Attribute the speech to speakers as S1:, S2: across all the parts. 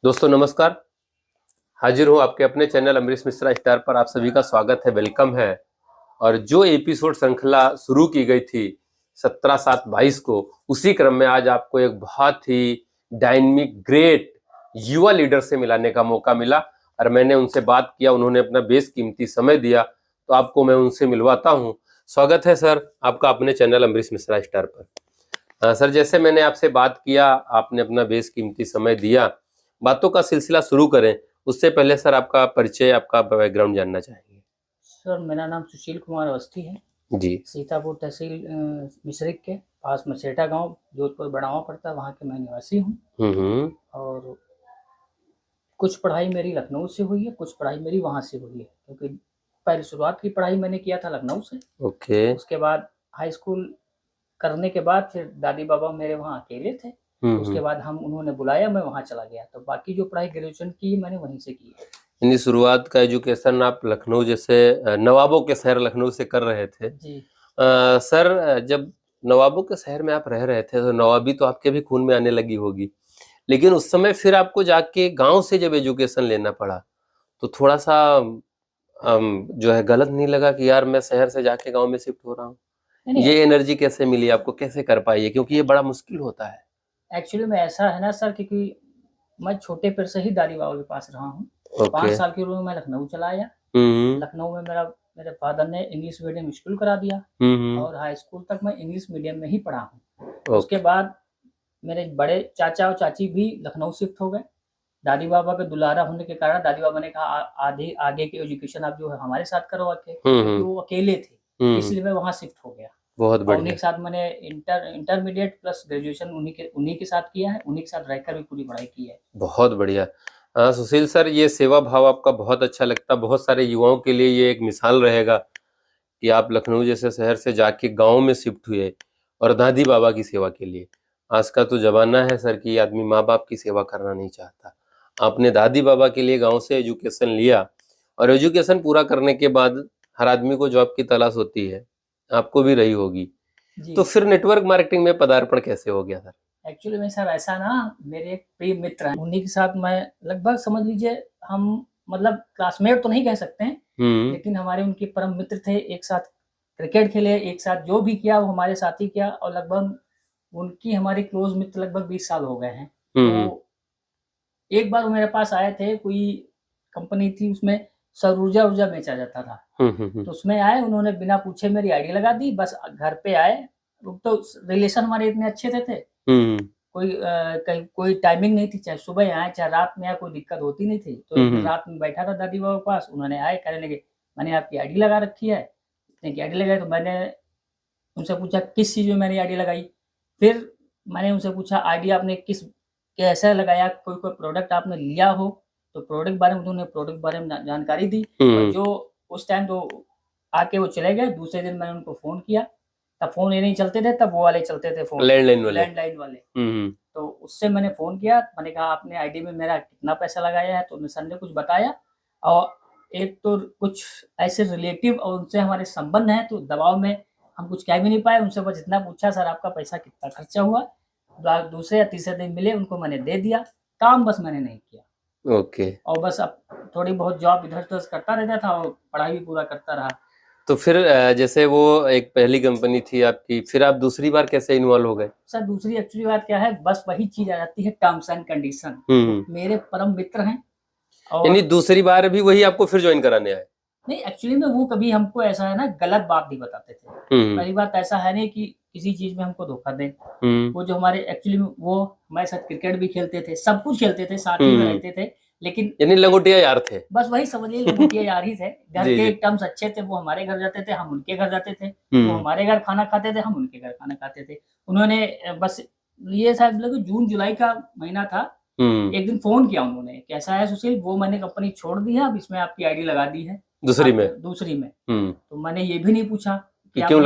S1: दोस्तों नमस्कार। हाजिर हूँ आपके अपने चैनल अमरीश मिश्रा स्टार पर। आप सभी का स्वागत है, वेलकम है। और जो एपिसोड श्रृंखला शुरू की गई थी 17/7/22 को, उसी क्रम में आज आपको एक बहुत ही डायनेमिक ग्रेट युवा लीडर से मिलाने का मौका मिला और मैंने उनसे बात किया, उन्होंने अपना बेशकीमती समय दिया, तो आपको मैं उनसे मिलवाता हूँ। स्वागत है सर आपका अपने चैनल अमरीश मिश्रा स्टार पर। सर, जैसे मैंने आपसे बात किया, आपने अपना बेशकीमती समय दिया, बातों का सिलसिला शुरू करें उससे पहले सर आपका परिचय, आपका बैकग्राउंड जानना चाहेंगे।
S2: सर मेरा नाम सुशील कुमार अवस्थी है
S1: जी।
S2: सीतापुर तहसील मिश्रिक के पास मसेटा गांव जोधपुर बढ़ावा पड़ता है, वहाँ के मैं निवासी हूँ। और कुछ पढ़ाई मेरी लखनऊ से हुई है, कुछ पढ़ाई मेरी वहाँ से हुई है, क्योंकि पहले शुरुआत की पढ़ाई मैंने किया था लखनऊ से।
S1: ओके।
S2: उसके बाद हाई स्कूल करने के बाद फिर दादी बाबा मेरे वहाँ अकेले थे, उसके बाद उन्होंने बुलाया, मैं वहाँ चला गया, तो बाकी जो पढ़ाई ग्रेजुएशन की मैंने वहीं से की है।
S1: यानी शुरुआत का एजुकेशन आप लखनऊ जैसे नवाबों के शहर लखनऊ से कर रहे थे।
S2: जी।
S1: सर, जब नवाबों के शहर में आप रह रहे थे तो नवाबी तो आपके भी खून में आने लगी होगी, लेकिन उस समय फिर आपको जाके गांव से जब एजुकेशन लेना पड़ा तो थोड़ा सा जो है गलत नहीं लगा कि यार मैं शहर से जाके गांव में शिफ्ट हो रहा हूँ? ये एनर्जी कैसे मिली आपको, कैसे कर पाई है, क्योंकि ये बड़ा मुश्किल होता है।
S2: एक्चुअली में ऐसा है ना सर, क्योंकि मैं छोटे पर से ही दादी बाबा के पास रहा हूँ। 5 साल की उम्र में मैं लखनऊ चला आया। लखनऊ में मेरे फादर ने इंग्लिश मीडियम स्कूल करा दिया और हाई स्कूल तक मैं इंग्लिश मीडियम में ही पढ़ा हूँ। उसके बाद मेरे बड़े चाचा और चाची भी लखनऊ शिफ्ट हो गए। दादी बाबा का दुलारा होने के कारण दादी बाबा ने कहा आधे आगे की एजुकेशन आप जो है हमारे साथ करो आके, क्योंकि वो अकेले थे, इसलिए मैं वहाँ शिफ्ट हो गया।
S1: बहुत बढ़िया।
S2: उन्हीं के साथ मैंने इंटरमीडिएट प्लस ग्रेजुएशन उन्हीं के साथ किया है, उन्हीं के साथ रहकर भी पूरी पढ़ाई की है।
S1: बहुत बढ़िया। सुशील सर, ये सेवा भाव आपका बहुत अच्छा लगता, बहुत सारे युवाओं के लिए ये एक मिसाल रहेगा कि आप लखनऊ जैसे शहर से जाके गांव में शिफ्ट हुए और दादी बाबा की सेवा के लिए। आज का तो जमाना है सर कि आदमी माँ बाप की सेवा करना नहीं चाहता। आपने दादी बाबा के लिए गांव से एजुकेशन लिया और एजुकेशन पूरा करने के बाद हर आदमी को जॉब की तलाश होती है, आपको भी रही होगी, तो फिर नेटवर्क मार्केटिंग में पदार्पण कैसे हो गया सर?
S2: एक्चुअली में सर ऐसा ना, मेरे एक प्रिय मित्र हैं, उन्हीं के साथ मैं लगभग समझ लीजिए हम मतलब क्लासमेट तो नहीं कह सकते हैं, लेकिन हमारे उनके परम मित्र थे। एक साथ क्रिकेट खेले, एक साथ जो भी किया वो हमारे साथ ही किया, और लगभग उनकी हमारी क्लोज मित्र लगभग 20 साल हो गए हैं। तो एक बार वो मेरे पास आए थे, कोई कंपनी थी उसमें सौर ऊर्जा बेचा जाता था। तो उसमें आए, उन्होंने बिना पूछे मेरी आईडी लगा दी, बस घर पे आए। तो रिलेशन हमारे इतने अच्छे थे। कहीं कोई टाइमिंग नहीं थी, चाहे सुबह आए चाहे रात में आए, कोई दिक्कत होती नहीं थी। तो एक दिन रात में बैठा था दादी बाबा के पास, उन्होंने आए, कहने लगे मैंने आपकी आईडी लगा रखी है। इतने की आईडी लगाई, तो मैंने उनसे पूछा किस चीज़ में मैंने आईडी लगाई। फिर मैंने उनसे पूछा आईडी आपने कैसे लगाया, कोई प्रोडक्ट आपने लिया हो तो प्रोडक्ट बारे में, उन्होंने प्रोडक्ट बारे में जानकारी दी। और जो उस टाइम तो आके वो चले गए। दूसरे दिन मैंने उनको फ़ोन किया, तब फ़ोन ये नहीं चलते थे, तब वो वाले चलते थे फ़ोन, लैंडलाइन वाले। तो उससे मैंने फ़ोन किया, मैंने कहा आपने आईडी में मेरा कितना पैसा लगाया है, तो सर ने कुछ बताया। और एक तो कुछ ऐसे रिलेटिव और उनसे हमारे संबंध हैं, तो दबाव में हम कुछ कह भी नहीं पाए। उनसे बस इतना पूछा सर आपका पैसा कितना खर्चा हुआ। दूसरे या तीसरे दिन मिले, उनको मैंने दे दिया, काम बस मैंने नहीं किया।
S1: ओके।
S2: और बस अब थोड़ी बहुत जॉब इधर उधर करता रहता था और पढ़ाई भी पूरा करता रहा।
S1: तो फिर जैसे वो एक पहली कंपनी थी आपकी, फिर आप दूसरी बार कैसे इन्वॉल्व हो गए?
S2: सर दूसरी एक्चुअली बात क्या है, बस वही चीज आ जाती है, टर्म्स एंड कंडीशन। मेरे परम मित्र हैं,
S1: यानी दूसरी बार भी वही आपको फिर ज्वाइन कराने आए?
S2: नहीं, एक्चुअली में वो कभी हमको ऐसा है ना गलत बात नहीं बताते थे। पहली बात ऐसा है नहीं कि किसी चीज में हमको धोखा दें। वो जो हमारे एक्चुअली में वो हमारे साथ क्रिकेट भी खेलते थे, सब कुछ खेलते थे, साथ ही में रहते थे, लेकिन
S1: यानी लंगोटिया यार थे।
S2: बस वही समझ लीजिए, लंगोटिया यार ही थे। घर के टर्म्स अच्छे थे, वो हमारे घर जाते थे, हम उनके घर जाते थे। वो हमारे घर खाना खाते थे, हम उनके घर खाना खाते थे। उन्होंने बस ये शायद जून जुलाई का महीना था, एक दिन फोन किया उन्होंने, कैसा है सुशील, वो मैंने कंपनी छोड़ दी है, अब इसमें आपकी आईडी लगा दी है दूसरी में। तो मैंने ये भी नहीं पूछा कि क्यों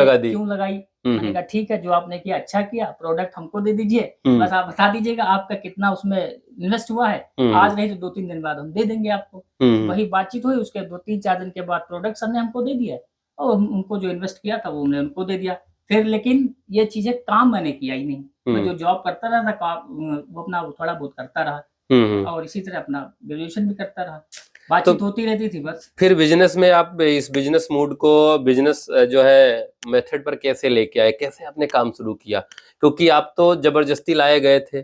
S2: लगाई। मैंने कहा ठीक है, जो आपने किया अच्छा किया, प्रोडक्ट हमको दे दीजिए, बस आप बता दीजिएगा आपका कितना उसमें इन्वेस्ट हुआ है। आज नहीं तो 2-3 दिन बाद हम दे देंगे आपको। वही बातचीत हुई, उसके 2-3-4 दिन के बाद प्रोडक्ट सर ने हमको दे दिया और उनको जो इन्वेस्ट किया था वो हमने उनको दे दिया। फिर लेकिन ये चीजें काम मैंने किया ही नहीं। मैं जो जॉब करता रहा था वो अपना थोड़ा बहुत करता रहा। और इसी तरह अपना ग्रेजुएशन भी करता रहा, बातचीत
S1: तो
S2: होती रहती थी बस।
S1: फिर बिजनेस में आप इस बिजनेस मूड को, बिजनेस जो है मेथड पर कैसे लेके आए, कैसे आपने काम शुरू किया? क्योंकि आप तो जबरदस्ती लाए गए थे,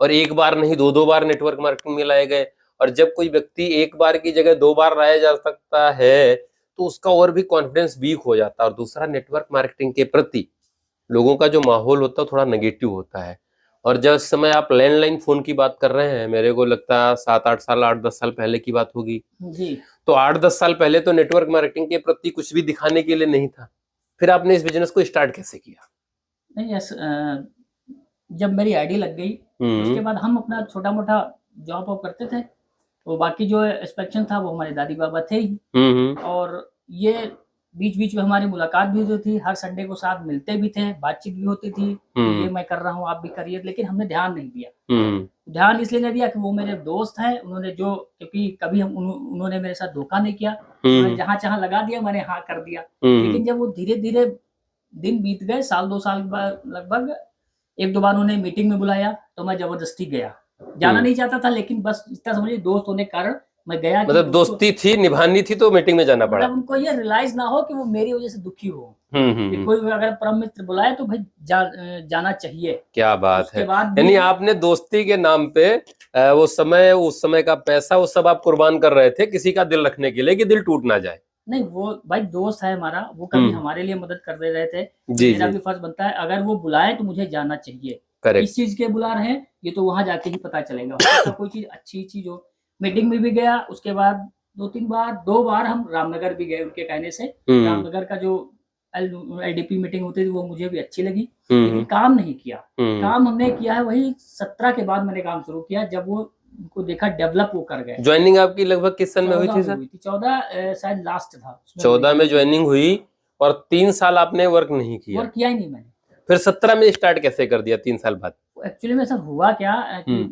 S1: और एक बार नहीं दो दो बार नेटवर्क मार्केटिंग में लाए गए। और जब कोई व्यक्ति एक बार की जगह दो बार लाया जा सकता है तो उसका और भी कॉन्फिडेंस वीक हो जाता है। और दूसरा, नेटवर्क मार्केटिंग के प्रति लोगों का जो माहौल होता है थोड़ा नेगेटिव होता है। और जब इस समय आप लैंडलाइन फोन की बात कर रहे हैं, मेरे को लगता है 7-8 साल, 8-10 साल पहले की बात होगी
S2: जी।
S1: तो 8-10 साल पहले तो नेटवर्क मार्केटिंग के प्रति कुछ भी दिखाने के लिए नहीं था। फिर आपने इस बिजनेस को स्टार्ट कैसे किया?
S2: नहीं, जब मेरी आईडी लग गई उसके बाद हम अपना छोटा मोटा जॉब वॉब करते थे, तो बाकी जो इंस्पेक्शन था वो हमारे दादी बाबा थे ही। और ये बीच बीच में हमारी मुलाकात भी होती थी, हर संडे को साथ मिलते भी थे, बातचीत भी होती थी, ये मैं कर रहा हूँ आप भी करिए, लेकिन हमने ध्यान नहीं दिया। ध्यान इसलिए नहीं दिया कि वो मेरे दोस्त हैं, उन्होंने जो, क्योंकि कभी उन्होंने मेरे साथ धोखा नहीं किया, उन्होंने जहाँ चाहाँ लगा दिया, मैंने हाँ कर दिया। लेकिन जब वो धीरे धीरे दिन बीत गए, साल 2 साल बाद लगभग 1-2 बार उन्होंने मीटिंग में बुलाया तो मैं जबरदस्ती गया। जाना नहीं चाहता था, लेकिन बस इतना समझिए दोस्त होने के कारण मैं गया।
S1: मतलब दोस्ती थी, निभानी थी, तो मीटिंग में जाना पड़ा।
S2: मतलब उनको ये रियलाइज ना हो कि वो मेरी वजह से दुखी हो। कि कोई अगर परम मित्र बुलाए तो भाई जाना चाहिए।
S1: क्या बात है। यानी आपने दोस्ती के नाम पे उस समय का पैसा वो सब आप कुर्बान कर रहे थे किसी का दिल रखने के लिए, कि दिल टूट ना जाए।
S2: नहीं, वो भाई दोस्त है हमारा, वो कभी हमारे लिए मदद कर दे रहे थे। मेरा भी फर्ज बनता है, अगर वो बुलाए तो मुझे जाना चाहिए। इस चीज के बुला रहे हैं, ये तो वहां जाके ही पता चलेगा। कोई चीज अच्छी चीज हो। मीटिंग में भी गया, उसके बाद 2 बार हम रामनगर भी गए उनके कहने से। रामनगर का जो LDP मीटिंग होती थी वो मुझे भी अच्छी लगी, लेकिन काम नहीं किया। काम हमने किया है वही 17 के बाद मैंने काम शुरू किया, जब वो उनको देखा डेवलप वो कर गए।
S1: ज्वाइनिंग आपकी लगभग किस सन में हुई थी सर?
S2: 14 शायद लास्ट था।
S1: 14 में ज्वाइनिंग हुई और 3 साल आपने वर्क नहीं किया?
S2: वर्क किया ही नहीं मैंने।
S1: फिर 17 में स्टार्ट कैसे कर दिया 3 साल बाद?
S2: एक्चुअली में सर हुआ क्या कि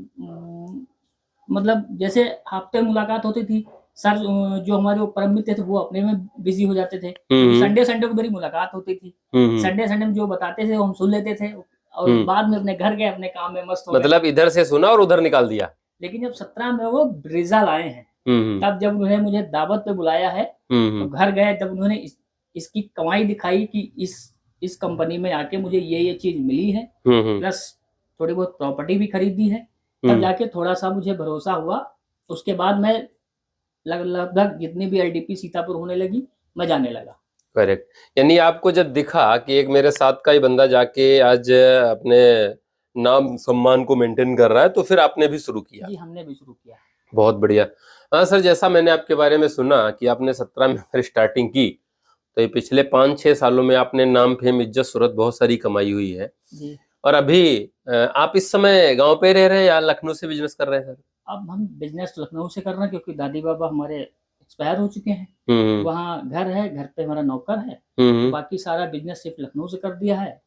S2: मतलब जैसे हफ्ते मुलाकात होती थी, सर जो हमारे वो परम मित्र थे वो अपने में बिजी हो जाते थे। संडे को मेरी मुलाकात होती थी। संडे में जो बताते थे वो हम सुन लेते थे, और बाद में अपने घर गए, अपने काम में मस्त हो गए।
S1: मतलब इधर से सुना और उधर निकाल दिया।
S2: लेकिन जब 17 में वो ब्रिजा लाए हैं, तब जब उन्होंने मुझे दावत पे बुलाया है तो घर गए, तब उन्होंने इसकी कमाई दिखाई कि इस कंपनी में आके मुझे ये चीज मिली है, प्लस थोड़ी बहुत प्रॉपर्टी भी खरीदी है, तब जाके थोड़ा सा मुझे भरोसा हुआ। उसके बाद मैं लगभग जितनी भी LDP सीतापुर होने लगी मैं जाने लगा।
S1: करेक्ट। यानी आपको जब दिखा कि एक मेरे साथ का ही बंदा जाके आज अपने नाम सम्मान को मेंटेन कर रहा है, तो फिर आपने भी शुरू किया?
S2: जी, हमने भी शुरू किया।
S1: बहुत बढ़िया। हाँ सर, जैसा मैंने आपके बारे में सुना कि आपने 17 में फिर स्टार्टिंग की, तो ये पिछले 5-6 सालों में आपने नाम, फेम, इज्जत, शोहरत बहुत सारी कमाई हुई है
S2: जी।
S1: और अभी आप इस समय गांव पे रह रहे हैं या लखनऊ से बिजनेस कर रहे हैं सर?
S2: अब हम बिजनेस लखनऊ से कर रहे हैं, क्योंकि दादी बाबा हमारे एक्सपायर हो चुके हैं। वहाँ घर है, घर पे हमारा नौकर है, बाकी सारा बिजनेस सिर्फ लखनऊ से कर दिया है,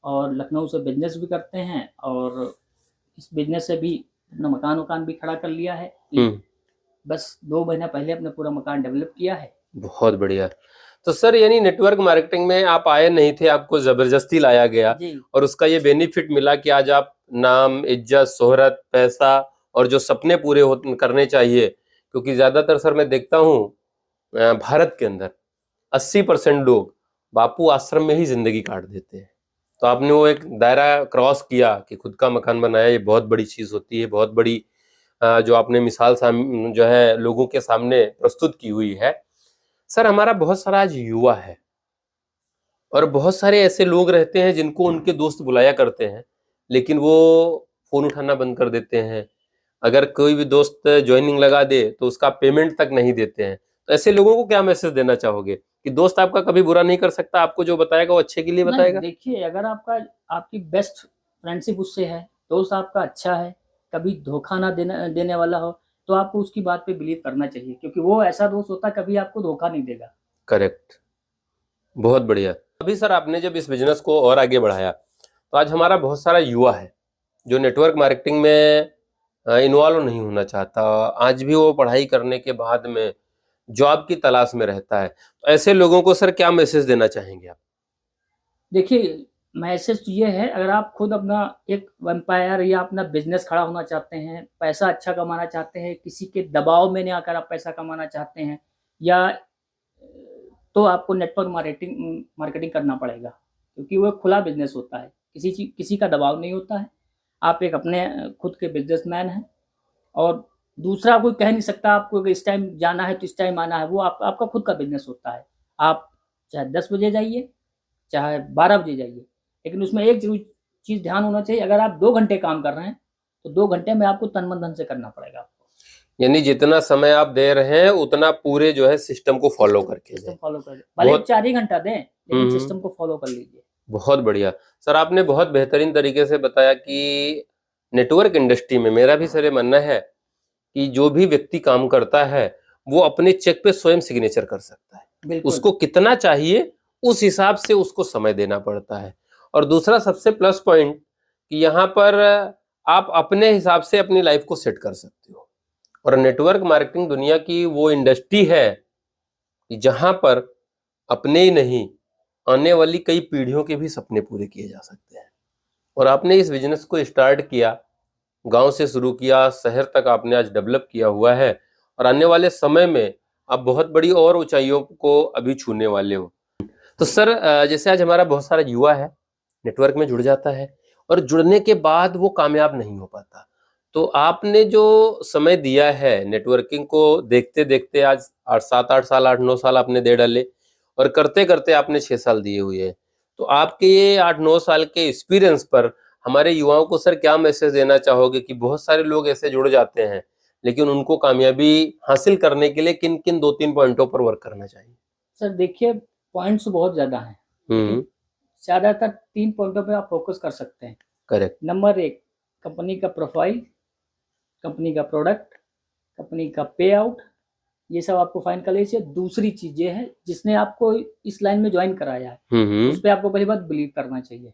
S2: और लखनऊ से बिजनेस भी करते हैं, और इस बिजनेस से भी अपना मकान भी खड़ा कर लिया है। बस 2 महीना पहले अपना पूरा मकान डेवलप किया है।
S1: बहुत बढ़िया। तो सर यानी नेटवर्क मार्केटिंग में आप आए नहीं थे, आपको जबरदस्ती लाया गया, और उसका ये बेनिफिट मिला कि आज आप नाम, इज्जत, शोहरत, पैसा और जो सपने पूरे करने चाहिए, क्योंकि ज्यादातर सर मैं देखता हूँ भारत के अंदर 80% लोग बापू आश्रम में ही जिंदगी काट देते हैं। तो आपने वो एक दायरा क्रॉस किया कि खुद का मकान बनाया, ये बहुत बड़ी चीज होती है, बहुत बड़ी जो आपने मिसाल जो है लोगों के सामने प्रस्तुत की हुई है। सर हमारा बहुत सारा आज युवा है और बहुत सारे ऐसे लोग रहते हैं जिनको उनके दोस्त बुलाया करते हैं, लेकिन वो फोन उठाना बंद कर देते हैं। अगर कोई भी दोस्त ज्वाइनिंग लगा दे तो उसका पेमेंट तक नहीं देते हैं। तो ऐसे लोगों को क्या मैसेज देना चाहोगे कि दोस्त आपका कभी बुरा नहीं कर सकता, आपको जो बताएगा वो अच्छे के लिए बताएगा?
S2: देखिए, अगर आपकी बेस्ट फ्रेंडशिप उससे है, दोस्त आपका अच्छा है, कभी धोखा ना देने वाला हो, तो आपको उसकी बात पे बिलीव करना चाहिए, क्योंकि वो ऐसा दोस्त होता कभी आपको धोखा नहीं देगा।
S1: करेक्ट, बहुत बढ़िया। अभी सर आपने जब इस बिजनेस को और आगे बढ़ाया, तो आज हमारा बहुत सारा युवा है जो नेटवर्क मार्केटिंग में इन्वॉल्व नहीं होना चाहता, आज भी वो पढ़ाई करने के बाद में जॉब की तलाश में रहता है। तो ऐसे लोगों को सर क्या मैसेज देना चाहेंगे आप?
S2: देखिए, मैसेज तो ये है, अगर आप खुद अपना एक वैम्पायर या अपना बिजनेस खड़ा होना चाहते हैं, पैसा अच्छा कमाना चाहते हैं, किसी के दबाव में नहीं आकर आप पैसा कमाना चाहते हैं, या तो आपको नेटवर्क मार्केटिंग करना पड़ेगा, क्योंकि वो एक खुला बिजनेस होता है, किसी का दबाव नहीं होता है। आप एक अपने खुद के बिजनेसमैन हैं, और दूसरा कोई कह नहीं सकता आपको कि इस टाइम जाना है तो इस टाइम आना है। वो आपका खुद का बिजनेस होता है। आप चाहे 10 बजे जाइए, चाहे 12 बजे जाइए, लेकिन उसमें एक जरूर चीज़ ध्यान होना चाहिए, अगर आप 2 घंटे काम कर रहे हैं तो 2 घंटे में आपको तन मन धन से करना पड़ेगा आपको।
S1: यानी जितना समय आप दे रहे हैं उतना पूरे जो है सिस्टम को फॉलो करके
S2: सिस्टम फॉलो कर, भले 4 ही घंटा दें, लेकिन सिस्टम को फॉलो कर लीजिए।
S1: बहुत बढ़िया सर, आपने बहुत बेहतरीन तरीके से बताया कि नेटवर्क इंडस्ट्री में मेरा भी सर ये मानना है कि जो भी व्यक्ति काम करता है वो अपने चेक पे स्वयं सिग्नेचर कर सकता है। उसको कितना चाहिए उस हिसाब से उसको समय देना पड़ता है। और दूसरा सबसे प्लस पॉइंट कि यहाँ पर आप अपने हिसाब से अपनी लाइफ को सेट कर सकते हो। और नेटवर्क मार्केटिंग दुनिया की वो इंडस्ट्री है कि जहां पर अपने ही नहीं, आने वाली कई पीढ़ियों के भी सपने पूरे किए जा सकते हैं। और आपने इस बिजनेस को स्टार्ट किया, गांव से शुरू किया, शहर तक आपने आज डेवलप किया हुआ है, और आने वाले समय में आप बहुत बड़ी और ऊंचाइयों को अभी छूने वाले हो। तो सर जैसे आज हमारा बहुत सारा युवा है नेटवर्क में जुड़ जाता है, और जुड़ने के बाद वो कामयाब नहीं हो पाता, तो आपने जो समय दिया है नेटवर्किंग को देखते देखते आज 7-8 साल 8-9 साल आपने दे डाले, और करते करते आपने 6 साल दिए हुए हैं। तो आपके ये 8-9 साल के एक्सपीरियंस पर हमारे युवाओं को सर क्या मैसेज देना चाहोगे कि बहुत सारे लोग ऐसे जुड़ जाते हैं, लेकिन उनको कामयाबी हासिल करने के लिए किन किन 2-3 पॉइंटों पर वर्क करना चाहिए?
S2: सर देखिए, पॉइंट्स बहुत ज़्यादा हैं, लेकिन ज़्यादातर 3 पॉइंटों पे आप फोकस कर सकते हैं।
S1: करेक्ट।
S2: नंबर 1, कंपनी का प्रोफाइल, कंपनी का प्रोडक्ट, कंपनी का पे आउट, ये सब आपको फाइन कर लीजिए। दूसरी चीज़ ये है, जिसने आपको इस लाइन में ज्वाइन कराया है उस पर आपको पहली बात बिलीव करना चाहिए।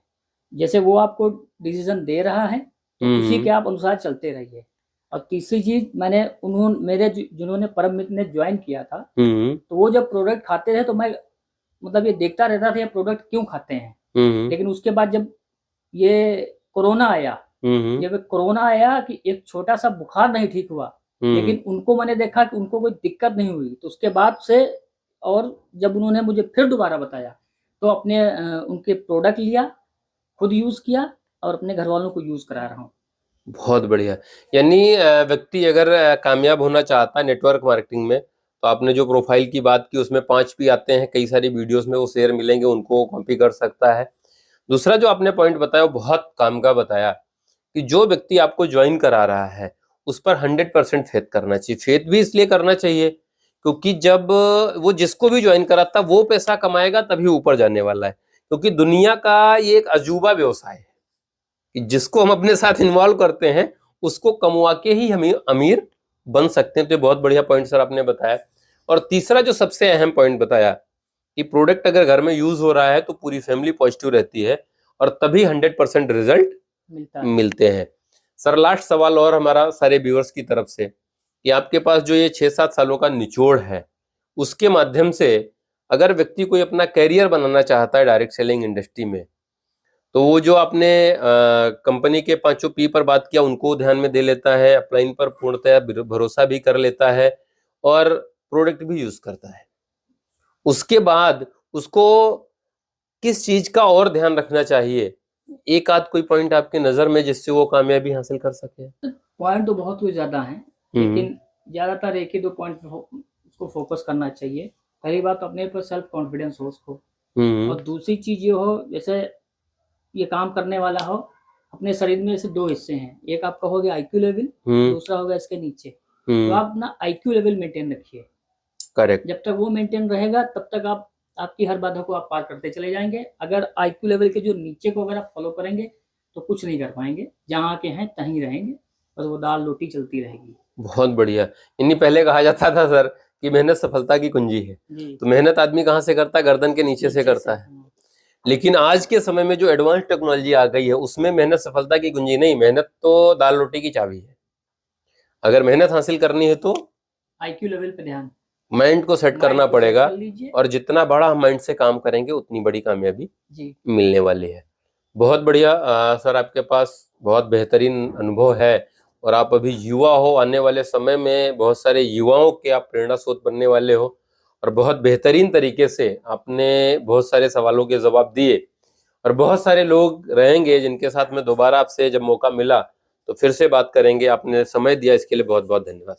S2: जैसे वो आपको डिसीजन दे रहा है तो उसी के आप अनुसार चलते रहिए। और तीसरी चीज, मेरे जिन्होंने परम मित्र ने ज्वाइन किया था, तो वो जब प्रोडक्ट खाते थे तो मैं मतलब ये देखता रहता था ये प्रोडक्ट क्यों खाते हैं। लेकिन उसके बाद जब ये कोरोना आया, जब कोरोना आया कि एक छोटा सा बुखार नहीं ठीक हुआ, लेकिन उनको मैंने देखा कि उनको कोई दिक्कत नहीं हुई। तो उसके बाद से, और जब उन्होंने मुझे फिर दोबारा बताया, तो अपने उनके प्रोडक्ट लिया, खुद यूज किया, और अपने घर वालों को यूज करा रहा हूँ।
S1: बहुत बढ़िया। यानी व्यक्ति अगर कामयाब होना चाहता है नेटवर्क मार्केटिंग में, तो आपने जो प्रोफाइल की बात की उसमें 5 भी आते हैं, कई सारी वीडियोस में वो शेयर मिलेंगे, उनको कॉपी कर सकता है। दूसरा जो आपने पॉइंट बताया वो बहुत काम का बताया कि जो व्यक्ति आपको ज्वाइन करा रहा है उस पर 100% फेथ करना चाहिए। फेथ भी इसलिए करना चाहिए क्योंकि जब वो जिसको भी ज्वाइन कराता वो पैसा कमाएगा तभी ऊपर जाने वाला है, क्योंकि दुनिया का ये एक अजूबा व्यवसाय है कि जिसको हम अपने साथ इन्वॉल्व करते हैं उसको कमवा के ही हम अमीर बन सकते हैं। तो बहुत बढ़िया पॉइंट सर आपने बताया। और तीसरा जो सबसे अहम पॉइंट बताया कि प्रोडक्ट अगर घर में यूज हो रहा है तो पूरी फैमिली पॉजिटिव रहती है और तभी 100% रिजल्ट मिलते हैं। सर लास्ट सवाल और हमारा सारे व्यूअर्स की तरफ से कि आपके पास जो ये 6-7 सालों का निचोड़ है उसके माध्यम से अगर व्यक्ति कोई अपना कैरियर बनाना चाहता है डायरेक्ट सेलिंग इंडस्ट्री में, तो वो जो आपने कंपनी के 5 P पर बात किया उनको ध्यान में दे लेता है, अपलाइन पर पूर्णतया भरोसा भी कर लेता है और प्रोडक्ट भी यूज करता है, उसके बाद उसको किस चीज का और ध्यान रखना चाहिए? एक आध कोई पॉइंट आपके नजर में जिससे वो कामयाबी हासिल कर सके?
S2: पॉइंट तो बहुत ही ज्यादा हैं, लेकिन ज्यादातर एक ही 2 पॉइंट उसको फोकस करना चाहिए। पहली बात तो अपने पर सेल्फ कॉन्फिडेंस हो उसको, और दूसरी चीज ये हो, जैसे ये काम करने वाला हो, अपने शरीर में ऐसे 2 हिस्से हैं, एक आपका हो गया IQ लेवल, दूसरा हो गया इसके नीचे। तो आप अपना IQ लेवल मेंटेन रखिए।
S1: करेक्ट।
S2: जब तक वो मेंटेन रहेगा तब तक आपकी हर बाधा को आप पार करते चले जाएंगे। अगर IQ लेवल के जो नीचे को अगर आप फॉलो करेंगे तो कुछ नहीं कर पाएंगे, जहाँ के हैं तहीं रहेंगे, बस वो दाल रोटी चलती रहेगी।
S1: बहुत बढ़िया। इन्हीं पहले कहा जाता था सर कि मेहनत सफलता की कुंजी है, तो मेहनत आदमी कहाँ से करता है? गर्दन के नीचे से करता है। लेकिन आज के समय में जो एडवांस टेक्नोलॉजी आ गई है उसमें मेहनत सफलता की कुंजी नहीं, मेहनत तो दाल रोटी की चाबी है। अगर मेहनत हासिल करनी है तो
S2: IQ लेवल पे ध्यान,
S1: माइंड को सेट करना पड़ेगा, और जितना बड़ा हम माइंड से काम करेंगे उतनी बड़ी कामयाबी मिलने वाली है। बहुत बढ़िया सर, आपके पास बहुत बेहतरीन अनुभव है और आप अभी युवा हो, आने वाले समय में बहुत सारे युवाओं के आप प्रेरणा स्रोत बनने वाले हो और बहुत बेहतरीन तरीके से आपने बहुत सारे सवालों के जवाब दिए और बहुत सारे लोग रहेंगे जिनके साथ में दोबारा आपसे जब मौका मिला तो फिर से बात करेंगे। आपने समय दिया इसके लिए बहुत बहुत धन्यवाद।